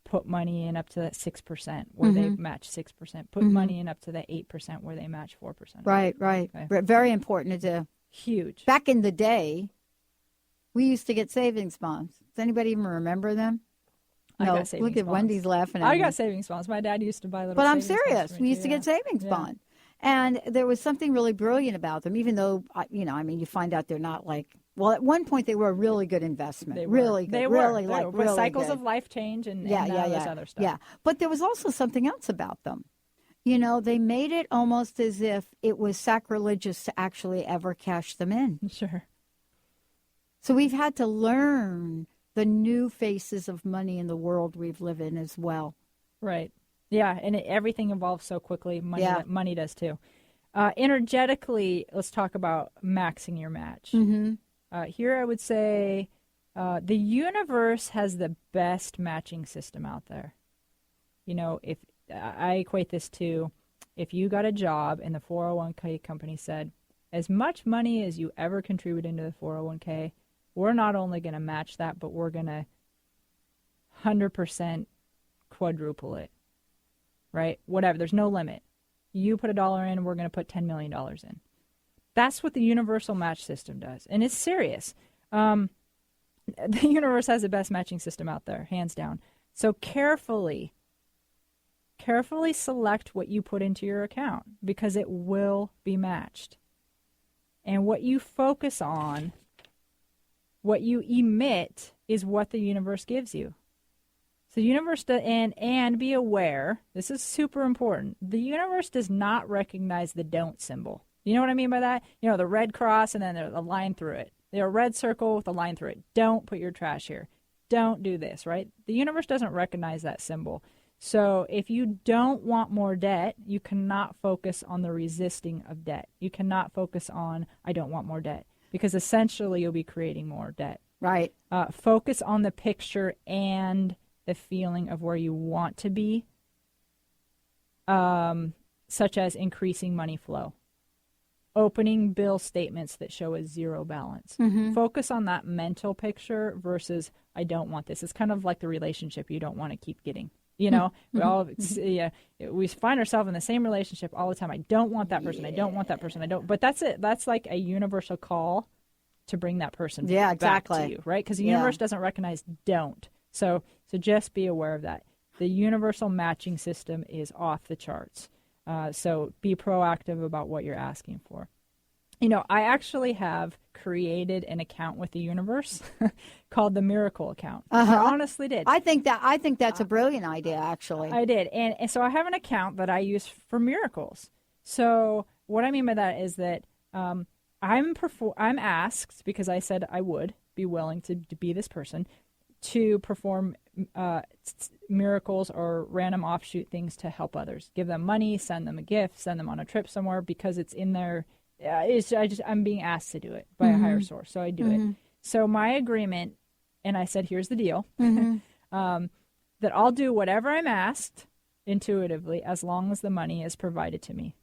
put money in up to that 6% where they match 6%. Put money in up to that 8% where they match 4%. Right. Okay. Very important to do. Huge. Back in the day, we used to get savings bonds. Does anybody even remember them? I got savings look at bonds. Wendy's laughing at me. I got savings bonds. My dad used to buy little But I'm savings serious. bonds We used to get savings bonds. And there was something really brilliant about them, even though, you find out they're not like, well, at one point they were a really good investment. They really were. good. They really, were. like, But really cycles good. of life change and this other stuff. Yeah. But there was also something else about them. They made it almost as if it was sacrilegious to actually ever cash them in. Sure. So we've had to learn the new faces of money in the world we've lived in as well. Right. Yeah, and everything evolves so quickly. Money does too. Energetically, let's talk about maxing your match. Here I would say the universe has the best matching system out there. If I equate this to if you got a job and the 401k company said, as much money as you ever contribute into the 401k, we're not only going to match that, but we're going to 100% quadruple it, right? Whatever. There's no limit. You put $1 in, we're going to put $10 million in. That's what the universal match system does. And it's serious. The universe has the best matching system out there, hands down. So carefully select what you put into your account because it will be matched. And what you focus on, what you emit, is what the universe gives you. So the universe, and be aware, this is super important, the universe does not recognize the don't symbol. You know what I mean by that? The red cross and then there's a line through it. They're a red circle with a line through it. Don't put your trash here. don't do this, right? The universe doesn't recognize that symbol. So if you don't want more debt, you cannot focus on the resisting of debt. You cannot focus on, I don't want more debt, because essentially you'll be creating more debt. Right. Focus on the picture and the feeling of where you want to be, such as increasing money flow. Opening bill statements that show a zero balance. Mm-hmm. Focus on that mental picture versus, I don't want this. It's kind of like the relationship you don't want to keep getting. You know, we find ourselves in the same relationship all the time. I don't want that person. I don't want that person. But that's it. That's like a universal call to bring that person back to you, right? Because the universe doesn't recognize don't. So just be aware of that. The universal matching system is off the charts. So be proactive about what you're asking for. You know, I actually have created an account with the universe called the Miracle Account. I honestly did. I think that's a brilliant idea, actually. I did. And so I have an account that I use for miracles. So what I mean by that is that I'm asked, because I said I would be willing to be this person, to perform miracles or random offshoot things to help others. Give them money, send them a gift, send them on a trip somewhere, because it's in their... I'm being asked to do it by a higher source, so I do it. So my agreement, and I said, here's the deal, that I'll do whatever I'm asked intuitively as long as the money is provided to me.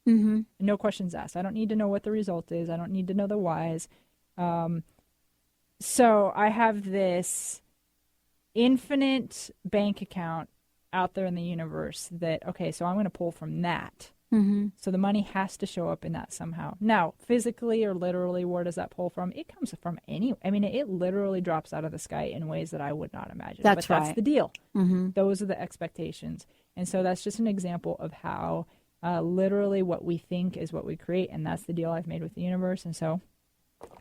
No questions asked. I don't need to know what the result is. I don't need to know the whys. So I have this infinite bank account out there in the universe that, okay, so I'm going to pull from that. So the money has to show up in that somehow. Now, physically or literally, where does that pull from? It comes from it literally drops out of the sky in ways that I would not imagine. That's the deal. Those are the expectations. And so that's just an example of how literally what we think is what we create. And that's the deal I've made with the universe. And so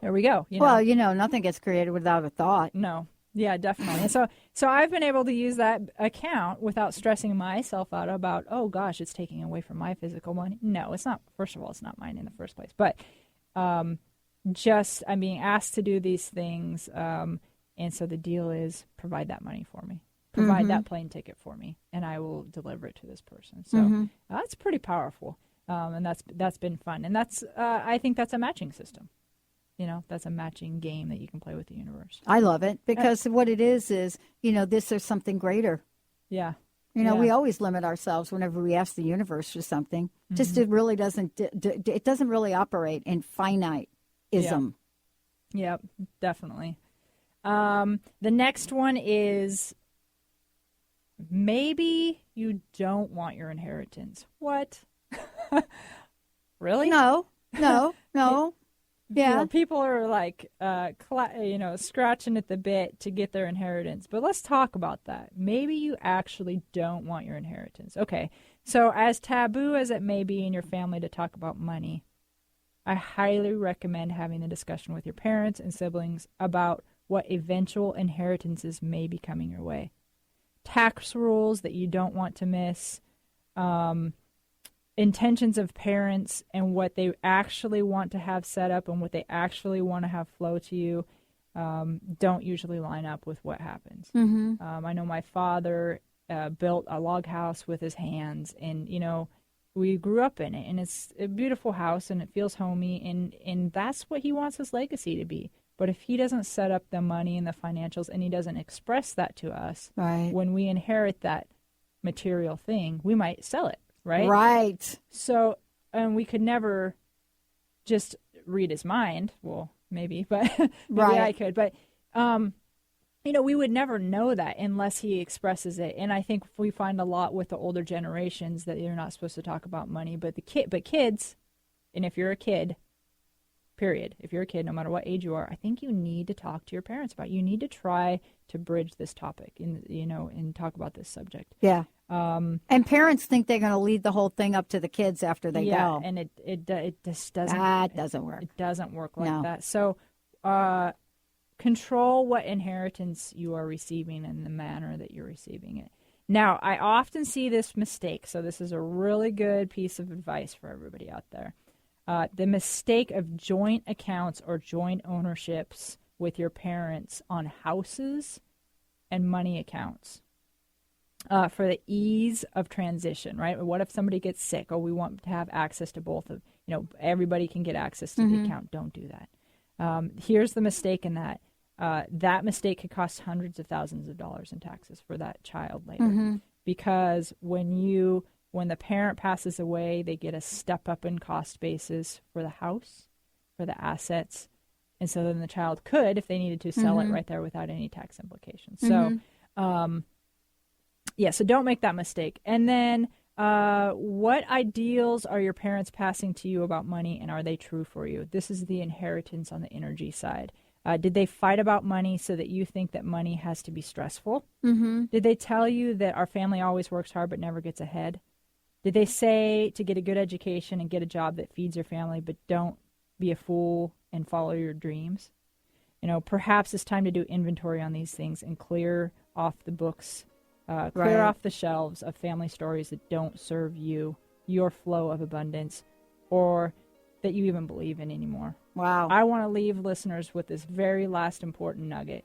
there we go. Well, nothing gets created without a thought. No. Yeah, definitely. And so I've been able to use that account without stressing myself out about, oh gosh, it's taking away from my physical money. No, it's not. First of all, it's not mine in the first place. But just I'm being asked to do these things, and so the deal is provide that money for me, provide that plane ticket for me, and I will deliver it to this person. So that's pretty powerful, and that's been fun, and that's I think that's a matching system. That's a matching game that you can play with the universe. I love it because what it is, this is something greater. Yeah. We always limit ourselves whenever we ask the universe for something. Just it really doesn't, it doesn't really operate in finite-ism. Yeah, definitely. The next one is maybe you don't want your inheritance. What? Really? No. Yeah, people are like, scratching at the bit to get their inheritance. But let's talk about that. Maybe you actually don't want your inheritance. Okay, so as taboo as it may be in your family to talk about money, I highly recommend having a discussion with your parents and siblings about what eventual inheritances may be coming your way. Tax rules that you don't want to miss, intentions of parents and what they actually want to have set up and what they actually want to have flow to you don't usually line up with what happens. I know my father built a log house with his hands, and we grew up in it, and it's a beautiful house and it feels homey, and that's what he wants his legacy to be. But if he doesn't set up the money and the financials, and he doesn't express that to us, when we inherit that material thing, we might sell it. Right. So, and we could never just read his mind. Well, maybe, but maybe I could. But, we would never know that unless he expresses it. And I think we find a lot with the older generations that you're not supposed to talk about money. But kids, and if you're a kid, period, if you're a kid, no matter what age you are, I think you need to talk to your parents about it. You need to try to bridge this topic and talk about this subject. Yeah. And parents think they're going to lead the whole thing up to the kids after they go. And it just doesn't. That doesn't work. It doesn't work like that. So control what inheritance you are receiving and the manner that you're receiving it. Now, I often see this mistake. So this is a really good piece of advice for everybody out there. The mistake of joint accounts or joint ownerships with your parents on houses and money accounts for the ease of transition, right? What if somebody gets sick? Oh, we want to have access to both of, everybody can get access to the account. Don't do that. Here's the mistake in that. That mistake could cost hundreds of thousands of dollars in taxes for that child later. Because when the parent passes away, they get a step up in cost basis for the house, for the assets. And so then the child could, if they needed to, sell it right there without any tax implications. So, so don't make that mistake. And then what ideals are your parents passing to you about money, and are they true for you? This is the inheritance on the energy side. Did they fight about money so that you think that money has to be stressful? Did they tell you that our family always works hard but never gets ahead? Did they say to get a good education and get a job that feeds your family, but don't be a fool and follow your dreams? Perhaps it's time to do inventory on these things and clear off the books, clear off the shelves of family stories that don't serve you, your flow of abundance, or that you even believe in anymore. Wow. I want to leave listeners with this very last important nugget.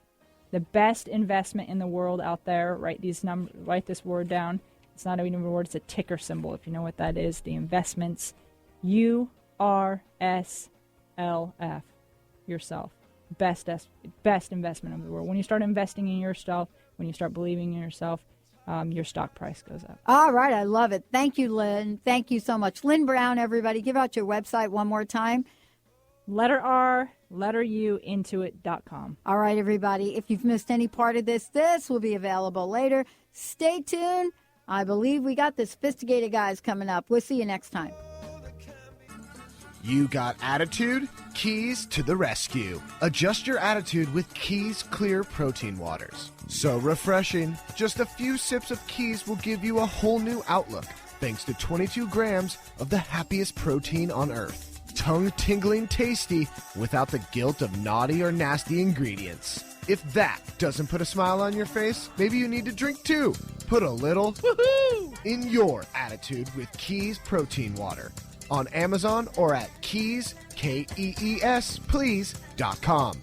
The best investment in the world out there, write this word down. It's not even a word, it's a ticker symbol, if you know what that is. The investments, URSLF, yourself. Best investment of the world. When you start investing in yourself, when you start believing in yourself, your stock price goes up. All right, I love it. Thank you, Lynn. Thank you so much. Lynn Brown, everybody. Give out your website one more time. Letter R, letter U, intoit.com. All right, everybody. If you've missed any part of this will be available later. Stay tuned. I believe we got the sophisticated guys coming up. We'll see you next time. You got attitude? Keys to the rescue. Adjust your attitude with Keys Clear Protein Waters. So refreshing, just a few sips of Keys will give you a whole new outlook, thanks to 22 grams of the happiest protein on earth. Tongue-tingling tasty without the guilt of naughty or nasty ingredients. If that doesn't put a smile on your face, maybe you need to drink too. Put a little woohoo in your attitude with Keys Protein Water. On Amazon or at Keys, Kees, please.com.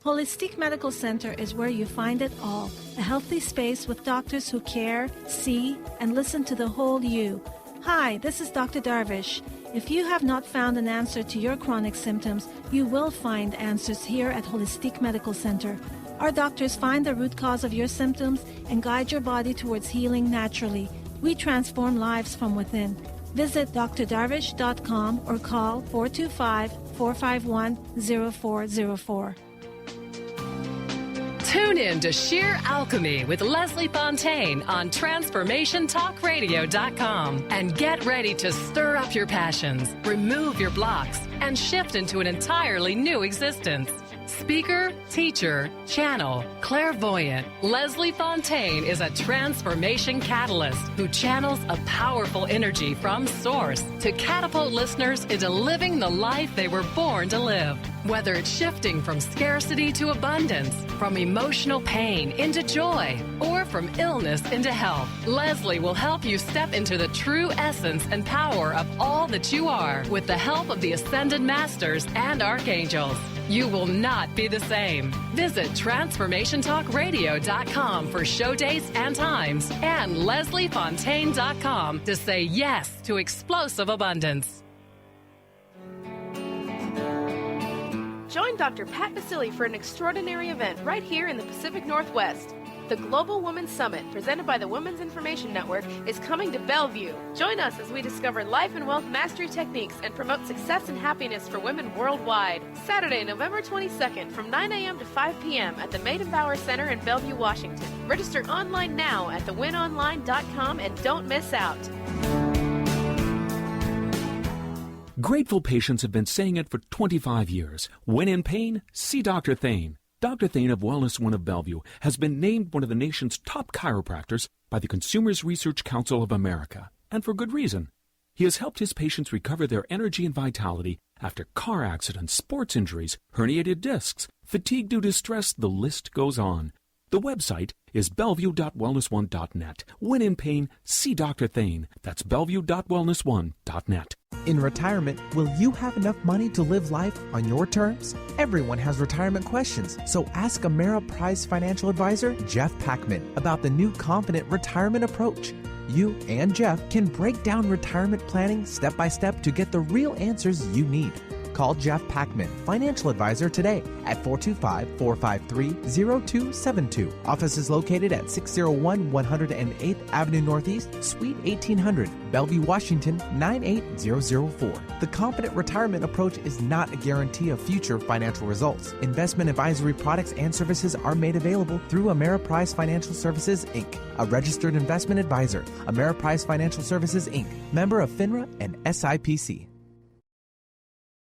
Holistic Medical Center is where you find it all. A healthy space with doctors who care, see, and listen to the whole you. Hi, this is Dr. Darvish. If you have not found an answer to your chronic symptoms, you will find answers here at Holistic Medical Center. Our doctors find the root cause of your symptoms and guide your body towards healing naturally. We transform lives from within. Visit drdarvish.com or call 425-451-0404. Tune in to Sheer Alchemy with Leslie Fontaine on TransformationTalkRadio.com and get ready to stir up your passions, remove your blocks, and shift into an entirely new existence. Speaker, teacher, channel, clairvoyant, Leslie Fontaine is a transformation catalyst who channels a powerful energy from source to catapult listeners into living the life they were born to live. Whether it's shifting from scarcity to abundance, from emotional pain into joy, or from illness into health, Leslie will help you step into the true essence and power of all that you are with the help of the Ascended Masters and Archangels. You will not be the same. Visit TransformationTalkRadio.com for show dates and times and LeslieFontaine.com to say yes to explosive abundance. Join Dr. Pat Basili for an extraordinary event right here in the Pacific Northwest. The Global Women's Summit, presented by the Women's Information Network, is coming to Bellevue. Join us as we discover life and wealth mastery techniques and promote success and happiness for women worldwide. Saturday, November 22nd from 9 a.m. to 5 p.m. at the Maiden-Bauer Center in Bellevue, Washington. Register online now at thewinonline.com and don't miss out. Grateful patients have been saying it for 25 years. When in pain, see Dr. Thane. Dr. Thane of Wellness One of Bellevue has been named one of the nation's top chiropractors by the Consumers Research Council of America, and for good reason. He has helped his patients recover their energy and vitality after car accidents, sports injuries, herniated discs, fatigue due to stress, the list goes on. The website is bellevue.wellness1.net. When in pain, see Dr. Thane. That's bellevue.wellness1.net. In retirement, will you have enough money to live life on your terms? Everyone has retirement questions, so ask Ameriprise financial advisor Jeff Packman about the new Confident Retirement Approach. You and Jeff can break down retirement planning step by step to get the real answers you need. Call Jeff Packman, financial advisor, today at 425-453-0272. Office is located at 601 108th Avenue Northeast, Suite 1800, Bellevue, Washington, 98004. The Confident Retirement Approach is not a guarantee of future financial results. Investment advisory products and services are made available through Ameriprise Financial Services, Inc., a registered investment advisor. Ameriprise Financial Services, Inc., member of FINRA and SIPC.